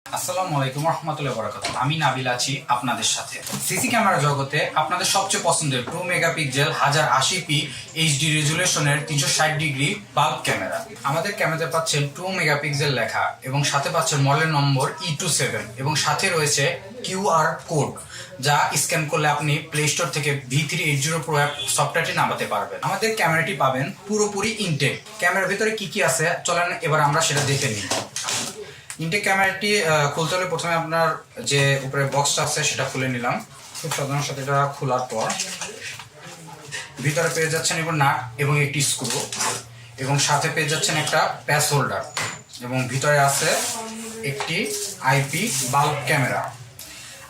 আসসালামু আলাইকুম রহমতুল্লাহ বরকাত। আমি নাবিল আছি আপনাদের সাথে। সিসি ক্যামেরা জগতে আপনাদের সবচেয়ে পছন্দের 2 মেগাপিক্সেল 1080p এইচডি রেজুলেশনের 360 ডিগ্রি বাল্ব ক্যামেরা। আমাদের ক্যামেরাতে পাচ্ছেন 2 মেগাপিক্সেল লেখা এবং সাথে পাচ্ছেন মডেল নম্বর E27 এবং সাথে রয়েছে কিউআর কোড, যা স্ক্যান করলে আপনি প্লে স্টোর থেকে V380 Pro অ্যাপ সফটওয়্যারটি নামাতে পারবেন। আমাদের ক্যামেরাটি পাবেন পুরোপুরি ইনটেক। ক্যামেরার ভিতরে কি কি আছে চলেন এবার আমরা সেটা দেখে নিই। ইনটেক ক্যামেরাটি খুলতে হলে প্রথমে আপনার যে উপরে বক্সটা আছে সেটা খুলে নিলাম। খুব সাধারণের সাথে এটা খোলার পর ভিতরে পেয়ে যাচ্ছেন এবং নাট এবং একটি স্ক্রু এবং সাথে পেয়ে যাচ্ছেন একটা প্যাচ হোল্ডার এবং ভিতরে আছে একটি আইপি বাল্ব ক্যামেরা।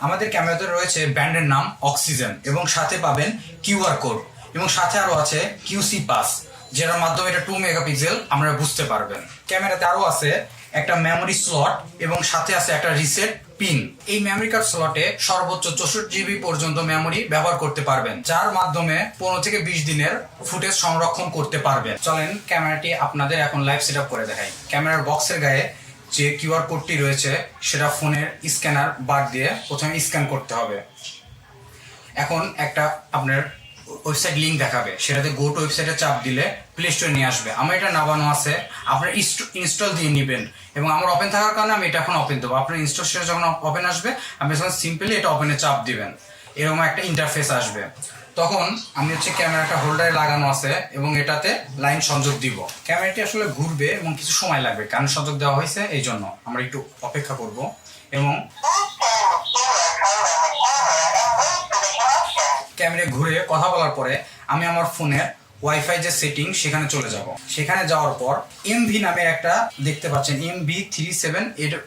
আমাদের ক্যামেরাতে রয়েছে ব্র্যান্ডের নাম অক্সিজেন এবং সাথে পাবেন কিউআর কোড এবং সাথে আরও আছে কিউসি পাস, যেটার মাধ্যমে এটা 2 মেগাপিক্সেল আপনারা বুঝতে পারবেন। ক্যামেরাতে আরও আছে একটা মেমোরি স্লট এবং সাথে আছে একটা রিসেট পিন। এই মেমোরি কার্ড স্লটে সর্বোচ্চ 64 GB পর্যন্ত মেমোরি ব্যবহার করতে পারবেন, যার মাধ্যমে 15 থেকে 20 দিনের ফুটেজ সংরক্ষণ করতে পারবেন। চলেন ক্যামেরাটি আপনাদের এখন লাইভ সেট আপ করে দেখাই। ক্যামেরার বক্সের গায়ে যে কিউআর কোডটি রয়েছে সেটা ফোনের স্ক্যানার বার দিয়ে প্রথমে স্ক্যান করতে হবে। এখন একটা আপনার ওয়েবসাইট লিঙ্ক দেখাবে, সেটাতে গো টু ওয়েবসাইটে চাপ দিলে প্লে স্টোরে নিয়ে আসবে। আমার এটা নামানো আছে, আপনার ইনস্টল দিয়ে নেবেন এবং আমার ওপেন থাকার কারণে আমি এটা এখন ওপেন দেবো। আপনার ইনস্টল শেষে যখন ওপেন আসবে আপনি যখন সিম্পলি এটা ওপেনে চাপ দিবেন, এরকম একটা ইন্টারফেস আসবে। তখন আমি ক্যামেরাটা হোল্ডারে লাগানো আছে এবং এটাতে লাইন সংযোগ দিব। ক্যামেরাটি আসলে ঘুরবে এবং কিছু সময় লাগবে, কারণ সংযোগ দেওয়া হয়েছে এই জন্য আমরা একটু অপেক্ষা করব। এবং ক্যামেরা ঘুরে কথা বলার পরে আমি আমার ফোনের ওয়াইফাই যে সেটিং সেখানে চলে যাব। সেখানে যাওয়ার পর এমভি নামের একটা দেখতে পাচ্ছেন MV37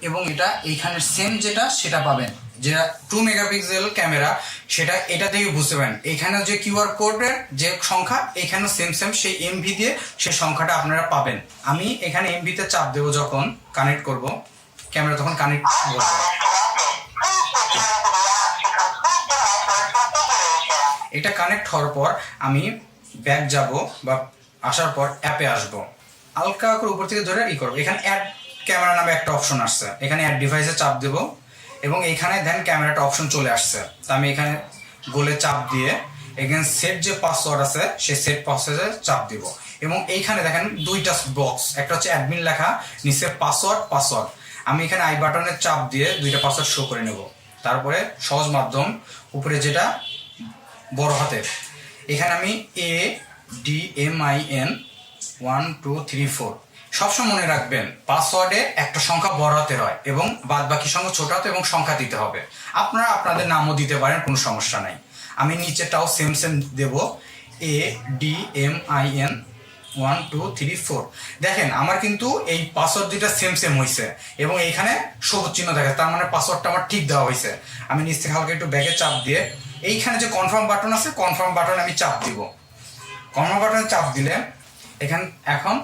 এবং এটা এইখানে সেম যেটা সেটা পাবেন, যেটা 2 মেগাপিক্সেল ক্যামেরা সেটা এটা থেকে বুঝতে পারেন। এখানে যে কিউআর কোডের যে সংখ্যা এখানে সেম সেই এমভি দিয়ে সেই সংখ্যাটা আপনারা পাবেন। আমি এখানে এমভিতে চাপ দেবো, যখন কানেক্ট করব ক্যামেরা তখন কানেক্ট করবো। এটা কানেক্ট হওয়ার পর আমি ব্যাক যাব বা আসার পর অ্যাপে আসবো। হালকা করে উপর থেকে ধরে করবো। এখানে অ্যাড ক্যামেরা নামে একটা অপশন আসছে, এখানে অ্যাড ডিভাইসে চাপ দেবো এবং এইখানে দেন ক্যামেরাটা অপশন চলে আসছে। তো আমি এখানে গোলে চাপ দিয়ে এখানে সেট যে পাসওয়ার্ড আছে সেই সেট পাসওয়ার্ডে চাপ দিব এবং এইখানে দেখেন দুইটা বক্স, একটা হচ্ছে অ্যাডমিন লেখা, নিচে পাসওয়ার্ড। আমি এখানে আই বাটনে চাপ দিয়ে দুইটা পাসওয়ার্ড শো করে নেব। তারপরে সহজ মাধ্যম উপরে যেটা বড় হাতের, এখানে আমি ADMIN 1 2 3 4 সবসময় মনে রাখবেন পাসওয়ার্ডে একটা সংখ্যা বড় হাতের হয় এবং বাদ বাকি সংখ্যা ছোট হাতে এবং সংখ্যা দিতে হবে। আপনারা আপনাদের নামও দিতে পারেন, কোনো সমস্যা নাই। আমি নিচেটাও সেম দেব, ADMIN 1 2 3 4। দেখেন আমার কিন্তু এই পাসওয়ার্ড দুইটা সেম হয়েছে এবং এইখানে সবুজ চিহ্ন দেখে, তার মানে পাসওয়ার্ডটা আমার ঠিক দেওয়া হয়েছে। আমি নিচ থেকে হালকা একটু ব্যাগে চাপ দিয়ে এইখানে যে কনফার্ম বাটন আছে কনফার্ম বাটন আমি চাপ দিব। কনফার্ম বাটনে চাপ দিলে এখন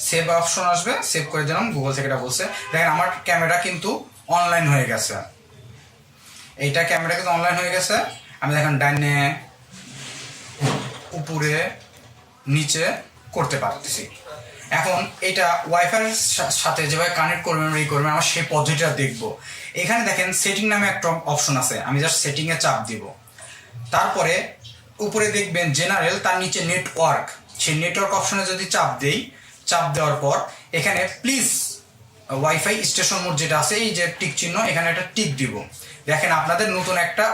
সেভ অপশন আসবে, সেভ করে দিলাম। গুগল থেকে এটা বলছে, দেখেন আমার ক্যামেরা কিন্তু অনলাইন হয়ে গেছে। এইটা ক্যামেরা কিন্তু অনলাইন হয়ে গেছে। আমি দেখেন ডাইনে উপরে নিচে করতে পারতেছি। এখন এটা ওয়াইফাইয়ের সাথে যেভাবে কানেক্ট করবেন আমার সেই পদ্ধতিটা দেখবো। এখানে দেখেন সেটিং নামে একটা অপশন আছে, আমি জাস্ট সেটিংয়ে চাপ দিব। তারপরে উপরে দেখবেন জেনারেল, তার নিচে নেটওয়ার্ক, সেই নেটওয়ার্ক অপশনে যদি চাপ দেওয়ার পর এখানে প্লিজ ওয়াইফাই স্টেশন মোড যেটা আছে এই যে টিক চিহ্ন, এখানে একটা টিক দিব। দেখেন আপনাদের নতুন একটা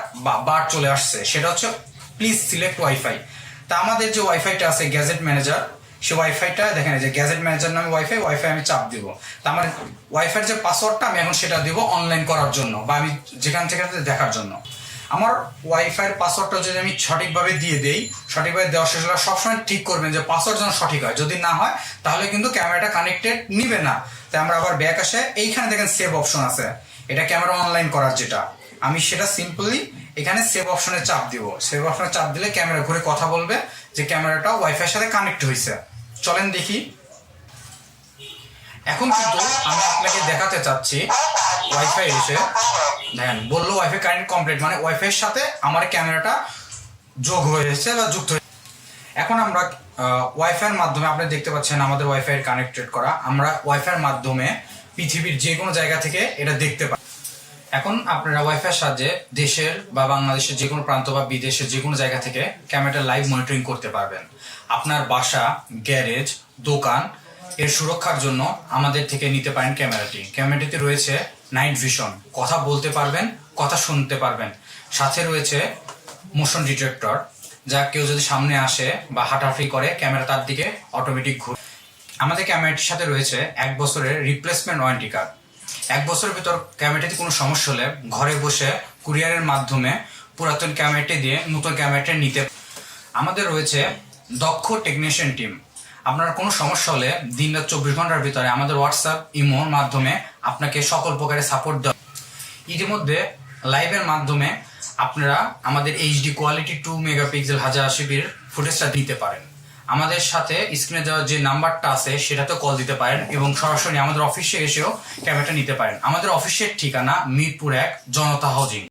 বার চলে আসছে, সেটা হচ্ছে প্লিজ সিলেক্ট ওয়াইফাই। তা আমাদের যে ওয়াইফাইটা আছে গ্যাজেট ম্যানেজার, সে ওয়াইফাইটা দেখেন যে গ্যাজেট ম্যানেজার নামে ওয়াইফাই আমি চাপ দিব। তা আমার ওয়াইফাইয়ের যে পাসওয়ার্ডটা আমি এখন সেটা দিব অনলাইন করার জন্য বা আমি যেখান থেকে দেখার জন্য। আমার ওয়াইফাইয়ের পাসওয়ার্ডটা যদি আমি সঠিকভাবে দিয়ে দেই, সঠিকভাবে দেওয়া শেষ হলে সবসময় ঠিক করবেন যে পাসওয়ার্ড যেন সঠিক হয়। যদি না হয় তাহলে কিন্তু ক্যামেরাটা কানেক্টেড নিবে না। তাই আমরা আবার ব্যাক আসে এইখানে দেখেন সেভ অপশন আছে, এটা ক্যামেরা অনলাইন করার যেটা, আমি সেটা সিম্পলি এখানে সেভ অপশনে চাপ দিব। সেভ অপশনে চাপ দিলে ক্যামেরা ঘুরে কথা বলবে যে ক্যামেরাটা ওয়াইফাইয়ের সাথে কানেক্ট হয়েছে। চলেন দেখি। এখন কিন্তু আমি আপনাকে দেখাতে চাচ্ছি ওয়াইফাই এসে দেখেন বললো ওয়াইফাই কানেক্ট কমপ্লিট, মানে ওয়াইফাইয়ের সাথে আমার ক্যামেরাটা যোগ হয়েছে বা যুক্ত হয়েছে। এখন আমরা ওয়াইফাইয়ের মাধ্যমে আপনি দেখতে পাচ্ছেন আমাদের ওয়াইফাই কানেক্টেড করা, আমরা ওয়াইফাইয়ের মাধ্যমে পৃথিবীর যে কোনো জায়গা থেকে এটা দেখতে পাই। এখন আপনারা ওয়াইফাইয়ের সাহায্যে দেশের বা বাংলাদেশের যে কোনো প্রান্ত বা বিদেশের যে কোনো জায়গা থেকে ক্যামেরাটা লাইভ মনিটরিং করতে পারবেন। আপনার বাসা, গ্যারেজ, দোকান এর সুরক্ষার জন্য আমাদের থেকে নিতে পারেন ক্যামেরাটি। ক্যামেরাটিতে রয়েছে নাইট ভিশন, কথা বলতে পারবেন, কথা শুনতে পারবেন। সাথে রয়েছে মোশন ডিটেক্টর, যা কেউ যদি সামনে আসে বা হাঁটাহাঁটি করে ক্যামেরা তার দিকে অটোমেটিক ঘুরে। আমাদের ক্যামেরাটির সাথে রয়েছে 1 বছরের রিপ্লেসমেন্ট ওয়ারেন্টি কার্ড। 1 বছরের ভিতর ক্যামেরাটিতে কোনো সমস্যা হলে ঘরে বসে কুরিয়ারের মাধ্যমে পুরাতন ক্যামেরাটি দিয়ে নতুন ক্যামেরাটি নিতে। আমাদের রয়েছে দক্ষ টেকনিশিয়ান টিম। আপনার কোনো সমস্যা হলে দিন-রাত 24 ঘন্টার ভিতরে আমাদের হোয়াটসঅ্যাপ, ইমোর মাধ্যমে আপনাকে সকল প্রকারের সাপোর্ট দেওয়া। ইতিমধ্যে লাইভের মাধ্যমে আপনারা আমাদের এইচডি কোয়ালিটি 2 মেগাপিক্সেল 1080পির ফুটেজটা দিতে পারেন। আমাদের সাথে স্ক্রিনে দেওয়া যে নাম্বারটা আছে সেটাতে কল দিতে পারেন এবং সরাসরি আমাদের অফিসে এসেও ক্যামেরাটা নিতে পারেন। আমাদের অফিসের ঠিকানা মিরপুর 1 জনতা হাউজিং।